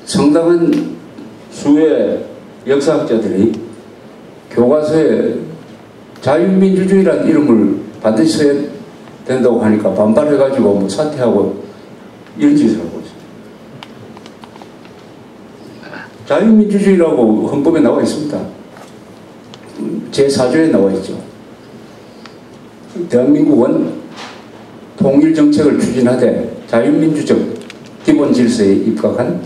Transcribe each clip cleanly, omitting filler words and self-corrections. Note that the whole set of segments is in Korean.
상당한 수의 역사학자들이 교과서에 자유민주주의라는 이름을 반드시 써야 된다고 하니까 반발해가지고 뭐 사퇴하고 이런 짓을 하고 있어요. 자유민주주의라고 헌법에 나와 있습니다. 제4조에 나와 있죠. 대한민국은 통일정책을 추진하되 자유민주적 기본질서에 입각한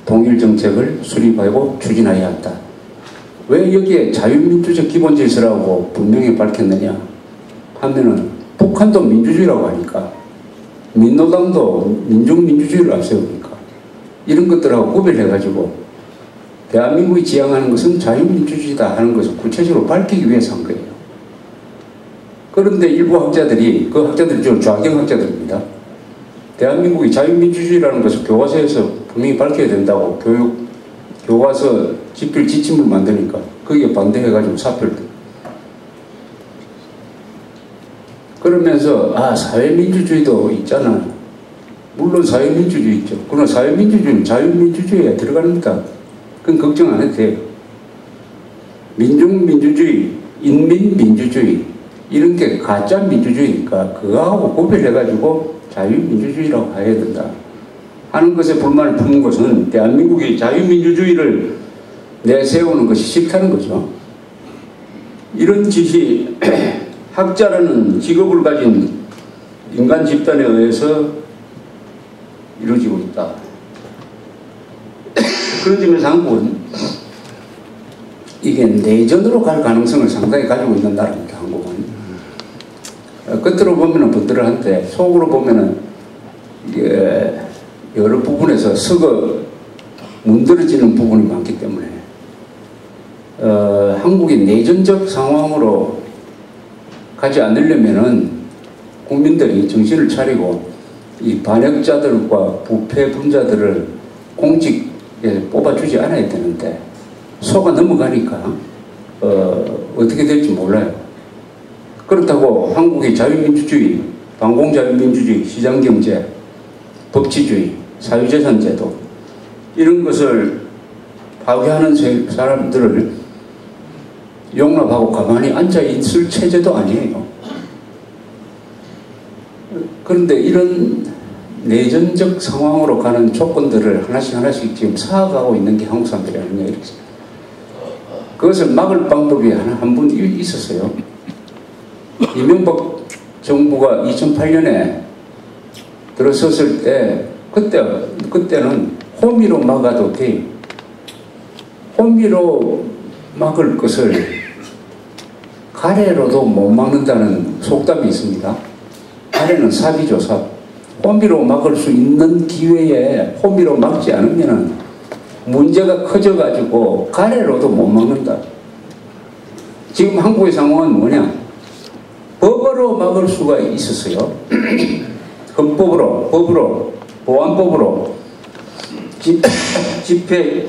통일정책을 수립하고 추진하여야 한다. 왜 여기에 자유민주적 기본질서라고 분명히 밝혔느냐 하면은 북한도 민주주의라고 하니까 민노당도 민중민주주의를 앞세우니까 이런 것들하고 구별해가지고 대한민국이 지향하는 것은 자유민주주의다 하는 것을 구체적으로 밝히기 위해서 한 거예요. 그런데 일부 학자들이, 그 학자들이 좀 좌경학자들입니다. 대한민국이 자유민주주의라는 것을 교과서에서 분명히 밝혀야 된다고 교과서 집필 지침을 만드니까 거기에 반대해가지고 사표를 냈어요. 그러면서 사회민주주의도 있잖아. 물론 사회민주주의 있죠. 그러나 사회민주주의는 자유민주주의에 들어갑니다. 그건 걱정 안 해도 돼요. 민중민주주의, 인민민주주의 이런 게 가짜 민주주의니까 그거하고 구별해가지고 자유민주주의라고 해야 된다 하는 것에 불만을 품는 것은 대한민국이 자유민주주의를 내세우는 것이 싫다는 거죠. 이런 짓이 학자라는 직업을 가진 인간 집단에 의해서 이루어지고 있다. 그런 점에서 한국은 이게 내전으로 갈 가능성을 상당히 가지고 있는 나라입니다. 한국은 겉으로 보면은 번들한데 속으로 보면은 이게 여러 부분에서 썩어 문드러지는 부분이 많기 때문에 한국이 내전적 상황으로 가지 않으려면은 국민들이 정신을 차리고 이 반역자들과 부패 분자들을 공직에 뽑아주지 않아야 되는데 속아 넘어가니까 어떻게 될지 몰라요. 그렇다고 한국의 자유민주주의, 반공자유민주주의, 시장경제, 법치주의, 사유재산제도 이런 것을 파괴하는 사람들을 용납하고 가만히 앉아있을 체제도 아니에요. 그런데 이런 내전적 상황으로 가는 조건들을 하나씩 지금 쌓아가고 있는 게 한국 사람들이 아니냐 이렇게 생각해요. 그것을 막을 방법이 한 분 있었어요. 이명박 정부가 2008년에 들어섰을 때 그때는 호미로 막아도 돼요. 호미로 막을 것을 가래로도 못 막는다는 속담이 있습니다. 가래는 삽이죠, 삽. 호미로 막을 수 있는 기회에 호미로 막지 않으면 문제가 커져가지고 가래로도 못 막는다. 지금 한국의 상황은 뭐냐? 법으로 막을 수가 있었어요. 헌법으로, 법으로, 보안법으로, 집회,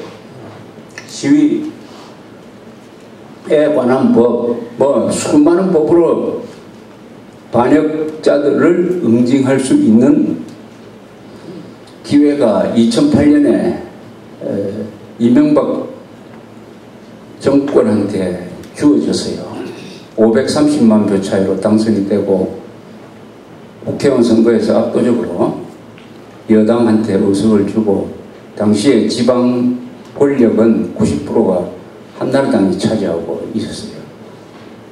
시위에 관한 법, 수많은 법으로 반역자들을 응징할 수 있는 기회가 2008년에 이명박 정권한테 주어졌어요. 530만 표 차이로 당선이 되고 국회의원 선거에서 압도적으로 여당한테 의석을 주고 당시에 지방 권력은 90%가 한나라당이 차지하고 있었어요.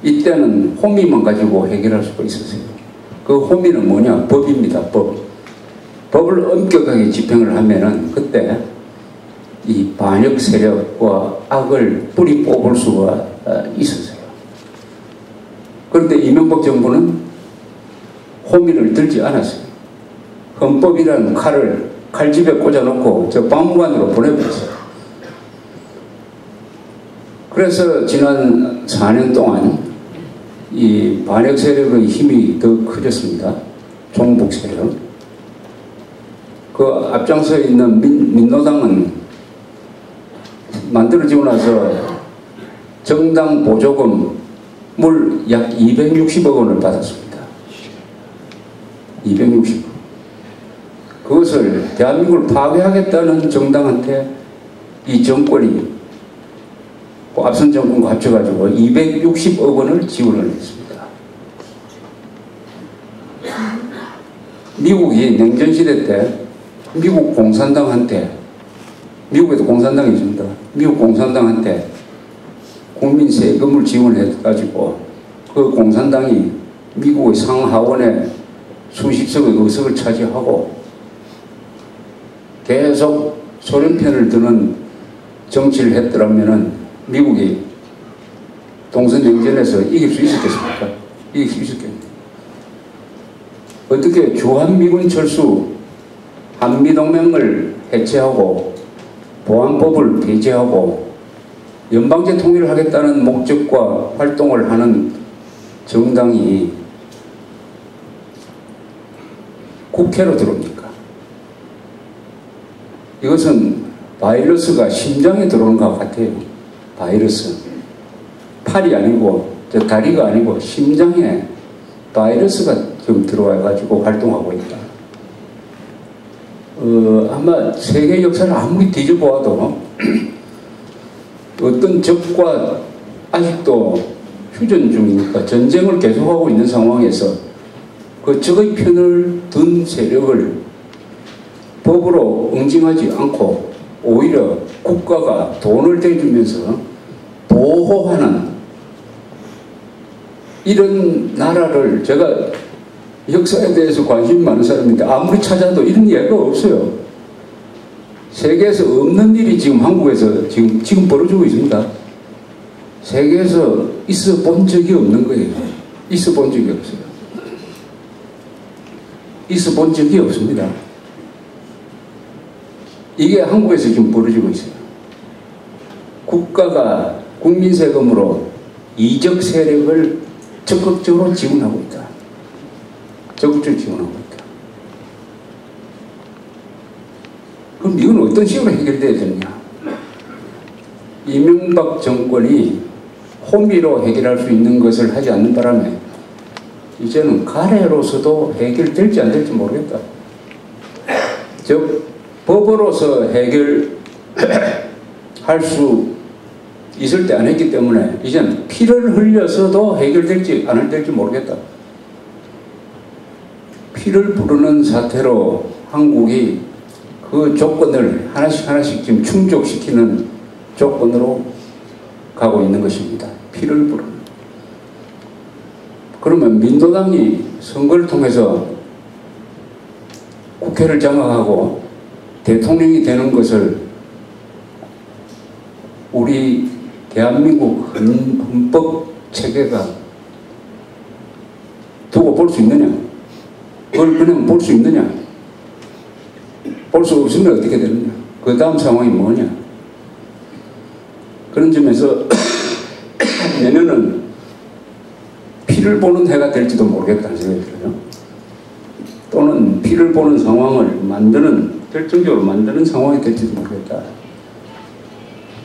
이때는 호미만 가지고 해결할 수가 있었어요. 그 호미는 뭐냐? 법입니다. 법을 엄격하게 집행을 하면은 그때 이 반역 세력과 악을 뿌리 뽑을 수가 있었어요. 그런데 이명박 정부는 호미를 들지 않았어요. 헌법이라는 칼을 칼집에 꽂아놓고 저 박물관으로 보내버렸어요. 그래서 지난 4년 동안 이 반역 세력의 힘이 더 커졌습니다. 종북 세력. 그 앞장서 있는 민노당은 만들어지고 나서 정당 보조금을 약 260억 원을 받았습니다. 260억. 그것을 대한민국을 파괴하겠다는 정당한테 이 정권이 앞선 정권과 합쳐가지고 260억 원을 지원을 했습니다. 미국이 냉전시대 때 미국 공산당한테, 미국에도 공산당이 있습니다. 미국 공산당한테 국민 세금을 지원해가지고 그 공산당이 미국의 상하원에 수십석의 의석을 차지하고 계속 소련 편을 드는 정치를 했더라면은 미국이 동서냉전에서 이길 수 있었겠습니까? 이길 수 있었겠습니까? 어떻게 주한미군 철수, 한미동맹을 해체하고 보안법을 폐지하고 연방제 통일을 하겠다는 목적과 활동을 하는 정당이 국회로 들어옵니까? 이것은 바이러스가 심장에 들어오는 것 같아요. 바이러스. 팔이 아니고 다리가 아니고 심장에 바이러스가 지금 들어와가지고 활동하고 있다. 아마 세계 역사를 아무리 뒤져보아도 어떤 적과 아직도 휴전 중이니까 전쟁을 계속하고 있는 상황에서 그 적의 편을 든 세력을 법으로 응징하지 않고 오히려 국가가 돈을 대주면서 보호하는 이런 나라를, 제가 역사에 대해서 관심이 많은 사람인데 아무리 찾아도 이런 예가 없어요. 세계에서 없는 일이 지금 한국에서 지금 벌어지고 있습니다. 세계에서 있어 본 적이 없는 거예요. 있어 본 적이 없어요. 있어 본 적이 없습니다. 이게 한국에서 지금 벌어지고 있어요. 국가가 국민 세금으로 이적 세력을 적극적으로 지원하고 있다. 적극적으로 지원하고 있다. 그럼 이건 어떤 식으로 해결돼야 되느냐? 이명박 정권이 호미로 해결할 수 있는 것을 하지 않는 바람에 이제는 가래로서도 해결될지 안 될지 모르겠다. 즉 법으로서 해결할 수 있을 때 안 했기 때문에 이제는 피를 흘려서도 해결될지 안 될지 모르겠다. 피를 부르는 사태로 한국이 그 조건을 하나씩 지금 충족시키는 조건으로 가고 있는 것입니다. 피를 부르는. 그러면 민노당이 선거를 통해서 국회를 장악하고 대통령이 되는 것을 우리 대한민국 헌법 체계가 두고 볼 수 있느냐? 그걸 그냥 볼 수 있느냐? 볼 수 없으면 어떻게 되느냐? 그 다음 상황이 뭐냐? 그런 점에서 내년은 피를 보는 해가 될지도 모르겠다는 생각이 들어요. 또는 피를 보는 상황을 결정적으로 만드는 상황이 될지도 모르겠다.